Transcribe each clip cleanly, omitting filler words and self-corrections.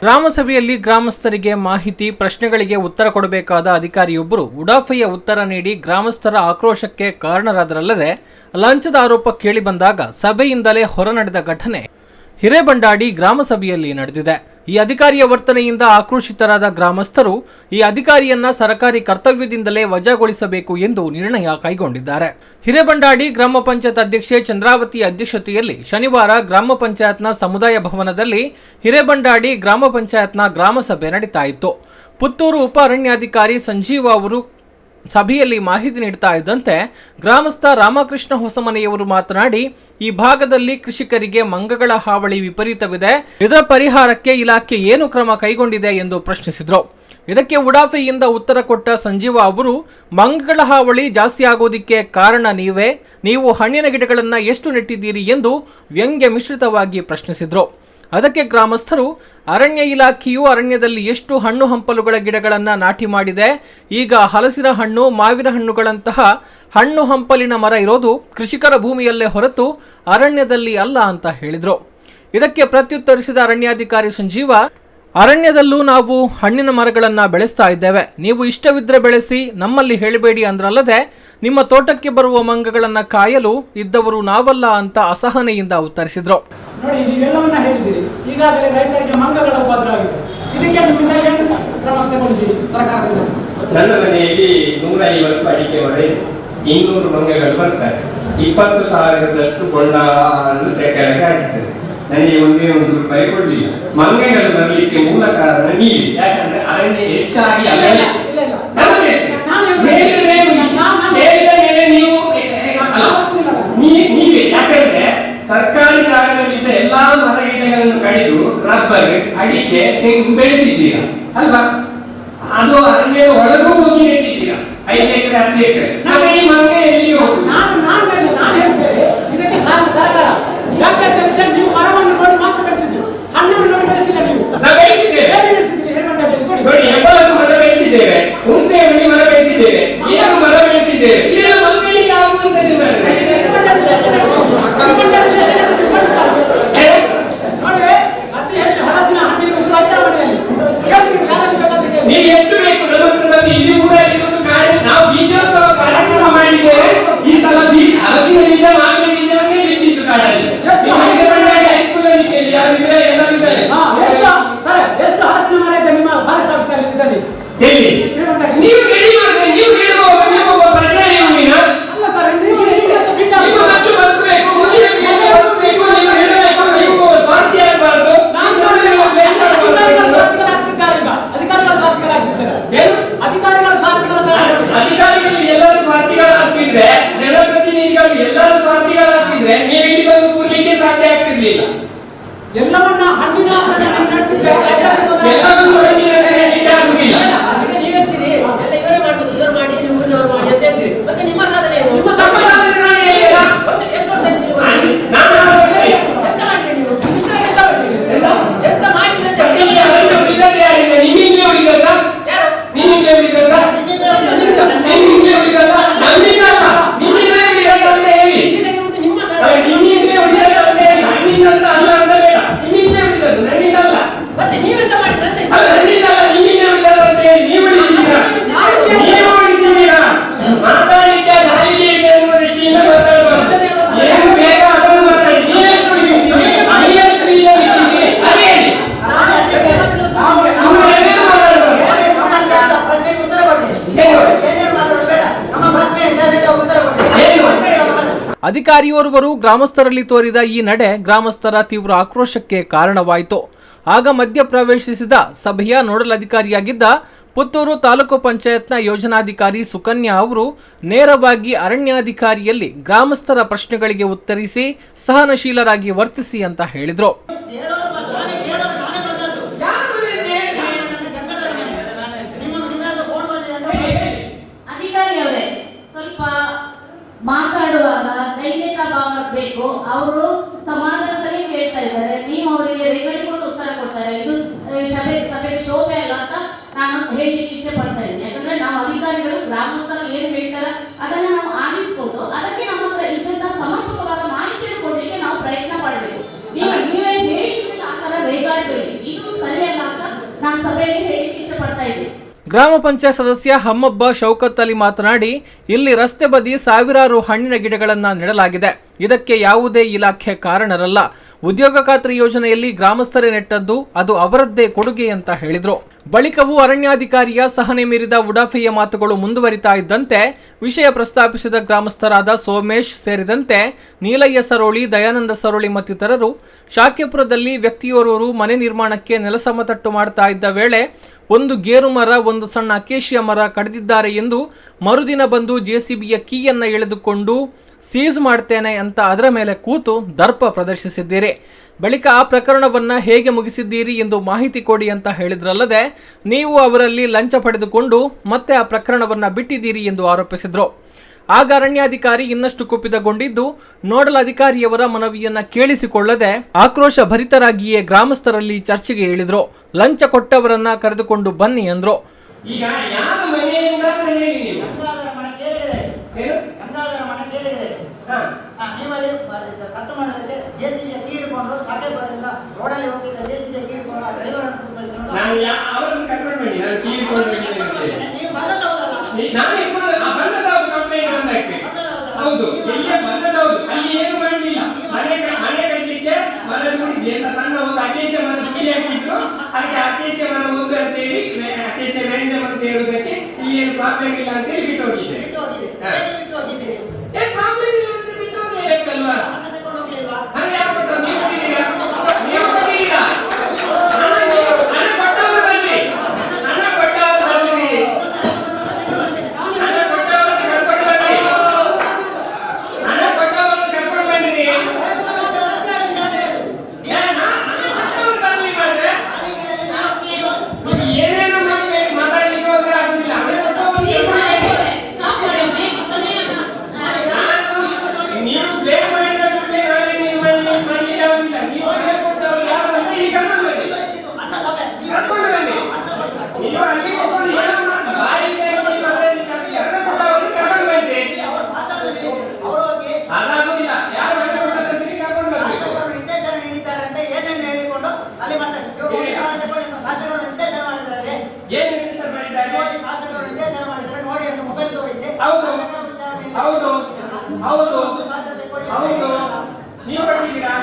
ಗ್ರಾಮ ಸಭೆಯಲ್ಲಿ ಗ್ರಾಮಸ್ಥರಿಗೆ ಮಾಹಿತಿ ಪ್ರಶ್ನೆಗಳಿಗೆ ಉತ್ತರ ಕೊಡಬೇಕಾದ ಅಧಿಕಾರಿಯೊಬ್ಬರು ಉಡಾಫೆಯ ಉತ್ತರ ನೀಡಿ ಗ್ರಾಮಸ್ಥರ ಆಕ್ರೋಶಕ್ಕೆ ಕಾರಣರಾದರಲ್ಲದೆ ಲಂಚದ ಆರೋಪ ಕೇಳಿಬಂದಾಗ ಸಭೆಯಿಂದಲೇ ಹೊರನಡೆದ ಘಟನೆ ಹಿರೇಬಂಡಾಡಿ ಗ್ರಾಮ ಸಭೆಯಲ್ಲಿ ನಡೆದಿದೆ. ಈ ಅಧಿಕಾರಿಯ ವರ್ತನೆಯಿಂದ ಆಕ್ರೋಶಿತರಾದ ಗ್ರಾಮಸ್ಥರು ಈ ಅಧಿಕಾರಿಯನ್ನ ಸರ್ಕಾರಿ ಕರ್ತವ್ಯದಿಂದಲೇ ವಜಾಗೊಳಿಸಬೇಕು ಎಂದು ನಿರ್ಣಯ ಕೈಗೊಂಡಿದ್ದಾರೆ. ಹಿರೇಬಂಡಾಡಿ ಗ್ರಾಮ ಪಂಚಾಯತ್ ಅಧ್ಯಕ್ಷೆ ಚಂದ್ರಾವತಿ ಅಧ್ಯಕ್ಷತೆಯಲ್ಲಿ ಶನಿವಾರ ಗ್ರಾಮ ಪಂಚಾಯತ್ನ ಸಮುದಾಯ ಭವನದಲ್ಲಿ ಹಿರೇಬಂಡಾಡಿ ಗ್ರಾಮ ಪಂಚಾಯತ್ನ ಗ್ರಾಮ ಸಭೆ ನಡೀತಾ ಇತ್ತು. ಪುತ್ತೂರು ಉಪ ಅರಣ್ಯಾಧಿಕಾರಿ ಸಂಜೀವ ಅವರು ಸಭೆಯಲ್ಲಿ ಮಾಹಿತಿ ನೀಡುತ್ತಾ ಇದ್ದಂತೆ ಗ್ರಾಮಸ್ಥ ರಾಮಕೃಷ್ಣ ಹೊಸಮನೆಯವರು ಮಾತನಾಡಿ, ಈ ಭಾಗದಲ್ಲಿ ಕೃಷಿಕರಿಗೆ ಮಂಗಗಳ ಹಾವಳಿ ವಿಪರೀತವಿದೆ, ಇದರ ಪರಿಹಾರಕ್ಕೆ ಇಲಾಖೆ ಏನು ಕ್ರಮ ಕೈಗೊಂಡಿದೆ ಎಂದು ಪ್ರಶ್ನಿಸಿದರು. ಇದಕ್ಕೆ ಉಡಾಫೆಯಿಂದ ಉತ್ತರ ಕೊಟ್ಟ ಸಂಜೀವ ಅವರು, ಮಂಗಗಳ ಹಾವಳಿ ಜಾಸ್ತಿ ಆಗೋದಿಕ್ಕೆ ಕಾರಣ ನೀವು ಹಣ್ಣಿನ ಗಿಡಗಳನ್ನು ಎಷ್ಟು ನೆಟ್ಟಿದ್ದೀರಿ ಎಂದು ವ್ಯಂಗ್ಯ ಮಿಶ್ರಿತವಾಗಿ ಪ್ರಶ್ನಿಸಿದರು. ಅದಕ್ಕೆ ಗ್ರಾಮಸ್ಥರು, ಅರಣ್ಯ ಇಲಾಖೆಯು ಅರಣ್ಯದಲ್ಲಿ ಎಷ್ಟು ಹಣ್ಣು ಹಂಪಲುಗಳ ಗಿಡಗಳನ್ನು ನಾಟಿ ಮಾಡಿದೆ, ಈಗ ಹಲಸಿನ ಹಣ್ಣು ಮಾವಿನ ಹಣ್ಣುಗಳಂತಹ ಹಣ್ಣು ಹಂಪಲಿನ ಮರ ಇರೋದು ಕೃಷಿಕರ ಭೂಮಿಯಲ್ಲೇ ಹೊರತು ಅರಣ್ಯದಲ್ಲಿ ಅಲ್ಲ ಅಂತ ಹೇಳಿದರು. ಇದಕ್ಕೆ ಪ್ರತ್ಯುತ್ತರಿಸಿದ ಅರಣ್ಯಾಧಿಕಾರಿ ಸಂಜೀವ, ಅರಣ್ಯದಲ್ಲೂ ನಾವು ಹಣ್ಣಿನ ಮರಗಳನ್ನು ಬೆಳೆಸ್ತಾ ಇದ್ದೇವೆ, ನೀವು ಇಷ್ಟವಿದ್ರೆ ಬೆಳೆಸಿ, ನಮ್ಮಲ್ಲಿ ಹೇಳಬೇಡಿ ಅಂದ್ರಲ್ಲದೆ ನಿಮ್ಮ ತೋಟಕ್ಕೆ ಬರುವ ಮಂಗಗಳನ್ನು ಕಾಯಲು ಇದ್ದವರು ನಾವಲ್ಲ ಅಂತ ಅಸಹನೆಯಿಂದ ಉತ್ತರಿಸಿದ್ರು. ನೋಡಿ, ನೀವೆಲ್ಲವನ್ನ ಹೇಳಿದ್ದೀರಿ. ಈಗಾಗಲೇ ರೈತರಿಗೆ ಮಂಗಗಳ ಉಪದ್ರ ಆಗಿದೆ. ಇದಕ್ಕೆ ನಿಮ್ಮಿಂದ ಏನು ಕ್ರಮ ತಗೊಂಡಿದ್ದೀರಿ ಸರ್ಕಾರದಿಂದ? ನನ್ನ ಮನೆಯಲ್ಲಿ 150 ಅಡಿಕೆ ಮರ ಇದೆ, 200 ಮಂಗಗಳು ಬರ್ತಾರೆ, 20,000ದಷ್ಟು ಬೊಂಡನ್ನು ಕೆಳಗೆ ಹಾಕಿಸಿದೆ. ನನಗೆ ಒಂದೇ ₹1 ಕೊಡಲಿಲ್ಲ. ಮಂಗಗಳು ಬರಲಿಕ್ಕೆ ಮೂಲ ಕಾರಣ ನೀವೇ. ಯಾಕಂದ್ರೆ ಅರಣ್ಯ ಹೆಚ್ಚಾಗಿ ನೀವೇ, ಯಾಕಂದ್ರೆ ಸರ್ಕಾರಿ ಜಾಗದಲ್ಲಿದ್ದ ಎಲ್ಲಾ ಮರ ಗಿಡಗಳನ್ನು ಕಡಿದು ರಬ್ಬರ್ ಅಡಿಕೆ ಬೆಳೆಸಿದ್ದೀರಾ ಅಲ್ವಾ? ಅದು ಅರಣ್ಯ ಒಳಗೂ ಹೋಗಿ ನೆಟ್ಟಿದ್ದೀರಾ 5 ಎಕರೆ 10 ಎಕರೆ. ನಮ್ಮ ಈ ಮಂಗ ಎಲ್ಲಿಗೆ ಹೋಗುದು? ನಾನು ಹೇಳ್ತೇನೆ, ಇದಕ್ಕೆ ಸರ್ಕಾರ ಯಾಕೆ ನೀವು ಮರವನ್ನು ನೋಡಿ ಮಾತ್ರ ಬೆಳೆಸಿದ್ದೀವಿ, ಹಣ್ಣನ್ನು ನೋಡಿ ಬೆಳೆಸಿಲ್ಲ. ನೀವು ನಾವು ಬೆಳೆಸಿದ್ದೇವೆ, ನೋಡಿ 80 ಮರ ಬೆಳೆಸಿದ್ದೇವೆ, ಹುಣಸೆ ಹಣ್ಣಿ ಮರ ಬೆಳೆಸಿದ್ದೇವೆ, ಏನು ಮರ ಬೆಳೆಸಿದ್ದೇವೆ. ಇದೆಲ್ಲ ಮಂಗಳಿಗೆ ಆಗುವಂತದ್ದು. ನೀವು ಎಷ್ಟು ಬೇಕು ನಮ್ಮ ಇಲ್ಲಿ ಊರಲ್ಲಿ ನಾವು ಬೀಜೋತ್ಸವ ಕಾರ್ಯಕ್ರಮ ಮಾಡಿದ್ದೇವೆ. ಈ ಸಲ ಹಲಸಿನ ಬೀಜ ಮಾವಿನ ಬೀಜವನ್ನೇ ಬಿತ್ತಿದ್ದು ಕಾಡಲ್ಲಿ. ಹೈಸ್ಕೂಲ್ ಅಲ್ಲಿ ಕೇಳಿ, ಯಾರಿದ್ರೆ ಎಲ್ಲರಿದ್ದಾರೆ. ಎಷ್ಟು ಹಲಸಿನ ಮರ ಇದೆ ನಿಮ್ಮ ಫಾರೆಸ್ಟ್ ಆಫೀಸಲ್ಲಿ ಇದ್ದಲ್ಲಿ? ಹೇಳಿ, ನೀವು ರೆಡಿ ಮಾಡಿದ್ರೆ ನೀವು ಹೇಳುವಾಗ ನೀವು ಒಬ್ಬ ಪ್ರಜೆ ನೀನು ಅಲ್ಲ ಸರ್, ನೀವು ಖರ್ಚು ಬದುಕಬೇಕು, ನೀವು ಹೇಳಬೇಕು, ನೀವು ಸ್ವಾರ್ಥಿ ಆಗಬಾರ್ದು. ಅಧಿಕಾರಿಗಳು ಎಲ್ಲರೂ ಸ್ವಾರ್ಥಿಗಳಾಗ್ತಿದ್ರೆ, ಜನಪ್ರತಿನಿಧಿಗಳು ಎಲ್ಲರೂ ಸ್ವಾರ್ಥಿಗಳಾಗ್ತಿದ್ರೆ ನೀವು ಇಲ್ಲಿ ಬಂದು ಕೂರ್ಲಿಕ್ಕೆ ಸಾಧ್ಯ ಆಗ್ತಿರ್ಲಿಲ್ಲ. ಎಲ್ಲವನ್ನ ಹಣ್ಣಿನ ನಡ್ತಿದ್ರೆ ಮತ್ತೆ ನಿಮ್ಮ ಸಾಧನೆ ಎಷ್ಟು ವರ್ಷ ಆಯ್ತು ನೀವು? ಎಂತ ಮಾಡಿದ್ರಿ ನೀವು? ಎಂತ ಮಾಡಿದ್ರೆ ನಿಮ್ಮಿಂದಲೇ ಉಳಿದಲ್ಲ, ಯಾರು ನಿಮ್ಮಿಂದಲೇ ಉಳಿದಲ್ಲ, ನಿಮ್ಮಿಂದಲೇ ಉಳಿದಲ್ಲ, ನಮ್ಮಿಂದ ಅಂತ ಹೇಳಿ. ಈಗ ಇವತ್ತು ನಿಮ್ಮ ಸಾಧನೆ ನಿಮ್ಮಿಂದಲೇ ಉಳಿದಲ್ಲ ಅಂತ ಹೇಳಿ, ನಮ್ಮಿಂದ ಅಲ್ಲ ಅಂತ ಬೇಡ, ನಿಮ್ಮಿಂದಲೇ ಉಳಿದದ್ದು, ನಮ್ಮಿಂದಲ್ಲ. ಮತ್ತೆ ನೀವೆಂತ ಮಾಡಿದ್ರೆ ಅಂತ ನಮ್ಮಿಂದಲ್ಲ, ನಿಮ್ಮಿಂದಲೇ ಉಳಿದಲ್ಲ ಅಂತ ಹೇಳಿ ನೀವು ಉಳಿದಿದ್ದೀರಾ, ನೀವು ಉಳಿದಿದ್ದೀರಾ. ಮಾತಾಡಲಿಕ್ಕೆ ದಾರಿ ಇದೆ ಎನ್ನುವ ದೃಷ್ಟಿಯಿಂದ ಮಾತಾಡಬಾರದು. ಏನು ಬೇಗ ಅದನ್ನು ಮಾತಾಡಿ. ನೀವೆಷ್ಟು ಉಳಿದಿದ್ದೀರಿ, ನೀವೆಷ್ಟು ಉಳಿದಿದ್ದೀರಿ ಅದೇ ಹೇಳಿ. ಅಧಿಕಾರಿಯೋರ್ವರು ಗ್ರಾಮಸ್ಥರಲ್ಲಿ ತೋರಿದ ಈ ನಡೆ ಗ್ರಾಮಸ್ಥರ ತೀವ್ರ ಆಕ್ರೋಶಕ್ಕೆ ಕಾರಣವಾಯಿತು. ಆಗ ಮಧ್ಯ ಪ್ರವೇಶಿಸಿದ ಸಭೆಯ ನೋಡಲ್ ಅಧಿಕಾರಿಯಾಗಿದ್ದ ಪುತ್ತೂರು ತಾಲೂಕು ಪಂಚಾಯತ್ನ ಯೋಜನಾಧಿಕಾರಿ ಸುಕನ್ಯಾ ಅವರು ನೇರವಾಗಿ ಅರಣ್ಯಾಧಿಕಾರಿಯಲ್ಲಿ ಗ್ರಾಮಸ್ಥರ ಪ್ರಶ್ನೆಗಳಿಗೆ ಉತ್ತರಿಸಿ ಸಹನಶೀಲರಾಗಿ ವರ್ತಿಸಿ ಅಂತ ಹೇಳಿದ್ರು. ಅಧಿಕಾರಿಯವರೇ, ಸ್ವಲ್ಪ ಮಾತಾಡುವಾಗ ದೈನಿಕ ಭಾವ ಬೇಕು. ಅವರು ಸಮಾಧಾನದಲ್ಲಿ ಕೇಳ್ತಾ ಇದ್ದಾರೆ, ನೀವು ಅವರಿಗೆ ರೆಗಡಿಕೊಂಡು ಉತ್ತರ ಕೊಡ್ತಾರೆ. ಇದು ಸಭೆಗೆ ಶೋಭೆ ಅಲ್ಲ ಅಂತ ನಾನು ಹೇಳಲಿಕ್ಕೆ ಇಚ್ಛೆ ಪಡ್ತಾ ಇದ್ದೀನಿ. ಯಾಕಂದ್ರೆ ನಾವು ಅಧಿಕಾರಿಗಳು ಗ್ರಾಮಸ್ಥರು ಏನು ಹೇಳ್ತಾರೆ ಅದನ್ನ ನಾವು ಆಲಿಸಿಕೊಂಡು ಅದಕ್ಕೆ ನಮ್ಮ ಹತ್ರ ಇದ್ದಂತ ಸಮರ್ಪಕವಾದ ಮಾಹಿತಿಯನ್ನು ಕೊಡ್ಲಿಕ್ಕೆ ನಾವು ಪ್ರಯತ್ನ ಮಾಡಬೇಕು. ನೀವೇ ಹೇಳಿದ್ರೆ ಆ ತರ ರೇಗಾಡ್ಬೇಡಿ, ಇದು ಸರಿಯಲ್ಲ ಅಂತ ಗ್ರಾಮ ಪಂಚಾಯತ್ ಸದಸ್ಯ ಹಮ್ಮಬ್ಬ ಶೌಕತ್ ಅಲಿ ಮಾತನಾಡಿ, ಇಲ್ಲಿ ರಸ್ತೆ ಬದಿ ಸಾವಿರಾರು ಹಣ್ಣಿನ ಗಿಡಗಳನ್ನು ನೆಡಲಾಗಿದೆ. ಇದಕ್ಕೆ ಯಾವುದೇ ಇಲಾಖೆ ಕಾರಣರಲ್ಲ. ಉದ್ಯೋಗ ಖಾತ್ರಿ ಯೋಜನೆಯಲ್ಲಿ ಗ್ರಾಮಸ್ಥರೇ ನೆಟ್ಟದ್ದು, ಅದು ಅವರದ್ದೇ ಕೊಡುಗೆ ಅಂತ ಹೇಳಿದ್ರು. ಬಳಿಕವೂ ಅರಣ್ಯಾಧಿಕಾರಿಯ ಸಹನೆ ಮೀರಿದ ಉಡಾಫೆಯ ಮಾತುಗಳು ಮುಂದುವರಿತಾ ಇದ್ದಂತೆ ವಿಷಯ ಪ್ರಸ್ತಾಪಿಸಿದ ಗ್ರಾಮಸ್ಥರಾದ ಸೋಮೇಶ್ ಸೇರಿದಂತೆ ನೀಲಯ್ಯ ಸರೋಳಿ, ದಯಾನಂದ ಸರೋಳಿ ಮತ್ತಿತರರು ಶಾಕ್ಯಪುರದಲ್ಲಿ ವ್ಯಕ್ತಿಯೋರ್ವರು ಮನೆ ನಿರ್ಮಾಣಕ್ಕೆ ನೆಲಸಮತಟ್ಟು ಮಾಡ್ತಾ ಇದ್ದ ವೇಳೆ ಒಂದು ಗೇರು ಮರ, ಒಂದು ಸಣ್ಣ ಅಕೇಶಿಯ ಮರ ಕಡಿದಿದ್ದಾರೆ ಎಂದು ಮರುದಿನ ಬಂದು ಜೆಸಿಬಿಯ ಕೀಯನ್ನು ಎಳೆದುಕೊಂಡು ಸೀಸ್ ಮಾಡ್ತೇನೆ ಅಂತ ಅದರ ಮೇಲೆ ಕೂತು ದರ್ಪ ಪ್ರದರ್ಶಿಸಿದ್ದೀರಿ. ಬಳಿಕ ಆ ಪ್ರಕರಣವನ್ನ ಹೇಗೆ ಮುಗಿಸಿದ್ದೀರಿ ಎಂದು ಮಾಹಿತಿ ಕೊಡಿ ಅಂತ ಹೇಳಿದ್ರಲ್ಲದೆ, ನೀವು ಅವರಲ್ಲಿ ಲಂಚ ಪಡೆದುಕೊಂಡು ಮತ್ತೆ ಆ ಪ್ರಕರಣವನ್ನ ಬಿಟ್ಟಿದ್ದೀರಿ ಎಂದು ಆರೋಪಿಸಿದ್ರು. ಆಗ ಅರಣ್ಯಾಧಿಕಾರಿ ಇನ್ನಷ್ಟು ಕುಪಿತಗೊಂಡಿದ್ದು, ನೋಡಲ್ ಅಧಿಕಾರಿಯವರ ಮನವಿಯನ್ನ ಕೇಳಿಸಿಕೊಳ್ಳದೆ ಆಕ್ರೋಶ ಭರಿತರಾಗಿಯೇ ಗ್ರಾಮಸ್ಥರಲ್ಲಿ ಚರ್ಚೆಗೆ ಇಳಿದ್ರು. ಲಂಚ ಕೊಟ್ಟವರನ್ನ ಕರೆದುಕೊಂಡು ಬನ್ನಿ ಅಂದ್ರು. ಈಗ ಯಾರ ಮನೆಯಿಂದ ಹೇಳಿ ನೀವು ಕಟ್ಟು ಮಾಡೋದಕ್ಕೆ ಜೆಸಿಬಿಯ ಕೀಡಿಕೊಂಡು ಸಾಕೇಪುರದಿಂದ ರೋಡಲ್ಲಿ ಹೋಗ್ತಿದ್ದ ಜೆಸಿಬಿಯ ಕೀಡಿಕೊಂಡು ಡ್ರೈವರ್ ಅನ್ನು ಕೂತ್ಕೊಳಿಸಿಕೊಂಡು ಅವರನ್ನು ಕರ್ಕೊಂಡು ಬನ್ನಿ. ನಾನು ಕೀಡಿಕೊಂಡು ನೀವು ಬಂದದೌದಲ್ಲ, ಬಂದದೌದು ಕಂಪ್ಲೇಂಟ್ ಬಂದಾಗ್ತದೆ. ಹೌದು, ಎಲ್ಲಿಯೇ ಬಂದದೌದು. ಅಲ್ಲಿ ಏನು ಮಾಡಲಿಲ್ಲ. ಮನೆ ಕಟ್ಟಲಿಕ್ಕೆ ಮರ ನೋಡಿ ಅಂತ ಸಣ್ಣ ಒಂದು ಅಕೇಶ ಮರ ಮುಚ್ಚಿ ಹಾಕಿದ್ರು. ಅದಕ್ಕೆ ಅಕೇಶ ಮರ ಒಂದು ಅಂತ ಹೇಳಿ ಅಕೇಶ ರೇಂಜ ಅಂತ ಹೇಳುವುದಕ್ಕೆ ಇಲ್ಲಿ ಏನು ಪ್ರಾಬ್ಲಮ್ ಇಲ್ಲ ಅಂತ ಹೇಳಿ ಬಿಟ್ಟು ಹೋಗಿದ್ದೆ. ಏನ್ ಪ್ರಾಬ್ಲಮ್ ಇಲ್ಲ ಅಂತ ಬಿಟ್ಟು ಹೋಗ್ಲೇಬೇಕಲ್ವಾ? ಹಣ ಯಾರು ಕೊಟ್ಟರು? ನೀವು ಕೊಟ್ಟಿದ್ದೀರಾ? ನೀವು ಕೊಟ್ಟಿದ್ದೀರಾ? ಹಣ ಕೊಟ್ಟವರು ಬನ್ನಿ. ಹಣ ಕೊಟ್ಟವರು ಬನ್ನಿ. ಹಣ ಕೊಟ್ಟವರನ್ನು ಕರ್ಕೊಂಡು ಬನ್ನಿ. ಹಣ ಕೊಟ್ಟವರನ್ನು ಕರ್ಕೊಂಡು ಬನ್ನಿ. ಕೊಟ್ಟವರು ಬನ್ನಿ. ಮತ್ತೆ ಏನೇನು ಮಾತಾಡ್ಲಿಕ್ಕೆ ಹೋದ್ರೆ ಆಗುದಿಲ್ಲ. ಹಣ ಕೊಟ್ಟವರು ನೀವು ಬ್ಲೇಮ್ ಮಾಡಿದ್ರೆ ನೀವು ಮಾಡಿಲ್ಲ. ನೀವು ಕೊಟ್ಟವರು ಯಾರು ಅಂತ ಹೇಳಿ ಕರ್ಕೊಂಡು ಬನ್ನಿ. ಕರ್ಕೊಂಡು ಬನ್ನಿ. ನೀವು ಅಲ್ಲಿ ಹೋಗ್ಕೊಂಡು ಏನೋ ಬಾಯಿಗೆ ಕೊಟ್ಟವರು ಕರ್ಕೊಂಡು ಬನ್ನಿ. ಅದಾಗುದಿಲ್ಲ. ಯಾರು ಹಣ ಕೊಟ್ಟಂತ ಕರ್ಕೊಂಡು ಬನ್ನಿ. ನಿರ್ದೇಶನ ನೀಡಿದ್ದಾರೆ ಅಂತ ಏನೇನು ಹೇಳಿಕೊಂಡು ಅಲ್ಲಿ ಮಾಡ್ತಾರೆ. ಶಾಸಕರು ನಿರ್ದೇಶನ ಮಾಡಿದ್ದಾರೆ. ಏನು ನಿರ್ದೇಶನ ಮಾಡಿದ್ದಾರೆ? ಶಾಸಕರು ನಿರ್ದೇಶನ ಮಾಡಿದ್ದಾರೆ ನೋಡಿ ಅಂತ ಮೊಬೈಲ್ ತೋರಿಸಿ. ಹೌದು ಹೌದು ಹೌದು ಹೌದು. ನೀವು ಕೊಟ್ಟಿದ್ದೀರಾ?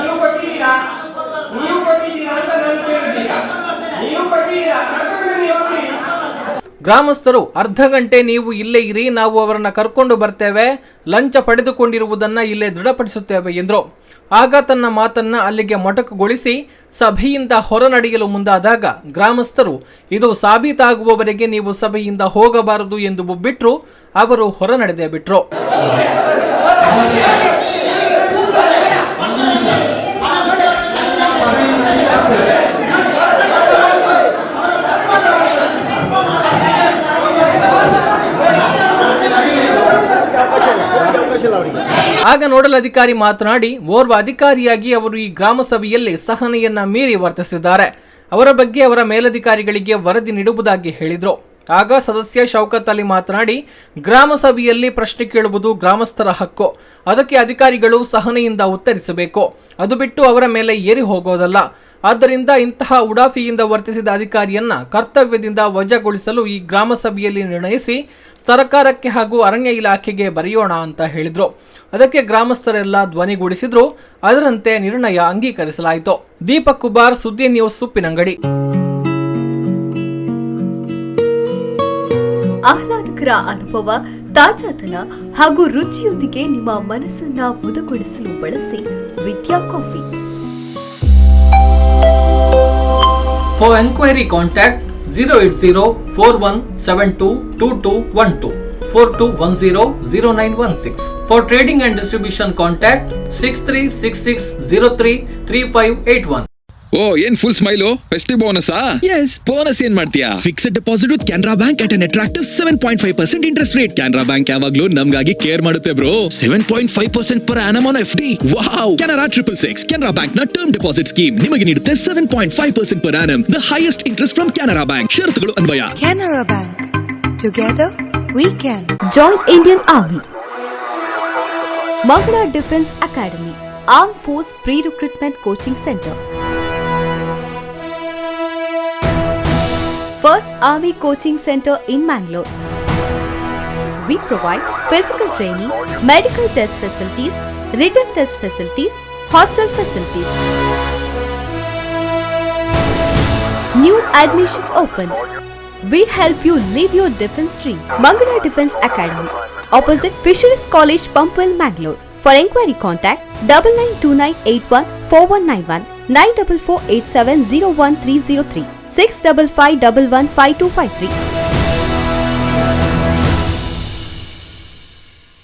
ನೀವು ಕೊಟ್ಟಿದ್ದೀರಾ? ನೀವು ಕೊಟ್ಟಿದ್ದೀರಾ ಅಂತ ನಾನು ಕೇಳಿದ್ದೀರಾ? ನೀವು ಕೊಟ್ಟಿದ್ದೀರಾ? ಗ್ರಾಮಸ್ಥರು ಅರ್ಧ ಗಂಟೆ ನೀವು ಇಲ್ಲೇ ಇರಿ, ನಾವು ಅವರನ್ನ ಕರ್ಕೊಂಡು ಬರ್ತೇವೆ, ಲಂಚ ಪಡೆದುಕೊಂಡಿರುವುದನ್ನ ಇಲ್ಲೇ ದೃಢಪಡಿಸುತ್ತೇವೆ ಎಂದರು. ಆಗ ತನ್ನ ಮಾತನ್ನ ಅಲ್ಲಿಗೆ ಮೊಟಕುಗೊಳಿಸಿ ಸಭೆಯಿಂದ ಹೊರ ನಡೆಯಲು ಮುಂದಾದಾಗ ಗ್ರಾಮಸ್ಥರು ಇದು ಸಾಬೀತಾಗುವವರೆಗೆ ನೀವು ಸಭೆಯಿಂದ ಹೋಗಬಾರದು ಎಂದು ಬಿಟ್ಟರು. ಅವರು ಹೊರ ನಡೆದೇ ಬಿಟ್ರು. ಆಗ ನೋಡಲ್ ಅಧಿಕಾರಿ ಮಾತನಾಡಿ, ಓರ್ವ ಅಧಿಕಾರಿಯಾಗಿ ಅವರು ಈ ಗ್ರಾಮ ಸಭೆಯಲ್ಲಿ ಸಹನೆಯನ್ನ ಮೀರಿ ವರ್ತಿಸಿದ್ದಾರೆ. ಅವರ ಬಗ್ಗೆ ಅವರ ಮೇಲಧಿಕಾರಿಗಳಿಗೆ ವರದಿ ನೀಡುವುದಾಗಿ ಹೇಳಿದ್ರು. ಆಗ ಸದಸ್ಯ ಶೌಕತ್ ಅಲಿ ಮಾತನಾಡಿ, ಗ್ರಾಮ ಸಭೆಯಲ್ಲಿ ಪ್ರಶ್ನೆ ಕೇಳುವುದು ಗ್ರಾಮಸ್ಥರ ಹಕ್ಕು, ಅದಕ್ಕೆ ಅಧಿಕಾರಿಗಳು ಸಹನೆಯಿಂದ ಉತ್ತರಿಸಬೇಕು, ಅದು ಬಿಟ್ಟು ಅವರ ಮೇಲೆ ಏರಿ ಹೋಗೋದಲ್ಲ. ಆದ್ದರಿಂದ ಇಂತಹ ಉಡಾಫಿಯಿಂದ ವರ್ತಿಸಿದ ಅಧಿಕಾರಿಯನ್ನ ಕರ್ತವ್ಯದಿಂದ ವಜಾಗೊಳಿಸಲು ಈ ಗ್ರಾಮ ಸಭೆಯಲ್ಲಿ ನಿರ್ಣಯಿಸಿ ಸರ್ಕಾರಕ್ಕೆ ಹಾಗೂ ಅರಣ್ಯ ಇಲಾಖೆಗೆ ಬರೆಯೋಣ ಅಂತ ಹೇಳಿದ್ರು. ಅದಕ್ಕೆ ಗ್ರಾಮಸ್ಥರೆಲ್ಲ ಧ್ವನಿಗೂಡಿಸಿದ್ರು. ಅದರಂತೆ ನಿರ್ಣಯ ಅಂಗೀಕರಿಸಲಾಯಿತು. ದೀಪಕ್ ಉಬಾರ್, ಸುದ್ದಿ ನ್ಯೂಸ್, ಉಪ್ಪಿನಂಗಡಿ. ಆಹ್ಲಾದಕರ ಅನುಭವ, ತಾಜಾತನ ಹಾಗೂ ರುಚಿಯೊಂದಿಗೆ ನಿಮ್ಮ ಮನಸ್ಸನ್ನ ಮುದಗೊಳಿಸಲು ಬಳಸಿ ವಿದ್ಯಾ coffee. For enquiry contact 08041722212 42100916. For trading and distribution contact 6366033581. ಓ ಏನ್ ಫುಲ್ ಸ್ಮೈಲು, ಫೆಸ್ಟಿವ್ ಬೋನಸಾ? ಎಸ್, ಬೋನಸ್ ಏನ್ ಮಾಡ್ತೀಯಾ? Fixed deposit with Canara bank at an attractive 7.5% interest rate. Canara bank ಯಾವಾಗ್ಲೂ ನಮ್ಗಾಗಿ ಕೇರ್ ಮಾಡುತ್ತೆ bro. 7.5% per annum on FD. Wow! Canara 666 Canara bank ನ term deposit scheme ನಿಮಗೆ ನೀಡುತ್ತೆ 7.5% per annum, the highest interest from Canara bank. ಷರತ್ತುಗಳು ಅನ್ವಯ. Canara bank, together we can. Join Indian Army. Mangalore Defense Academy, Armed Force Pre-Recruitment Coaching Center. first Army coaching center in Mangalore. We provide physical training, medical test facilities, written test facilities, hostel facilities. New admission open. We help you live your defense dream. Mangalore Defense Academy, opposite Fisheries College, Pampal, Mangalore. For inquiry, contact 9929814191, 94487013036, 655115253.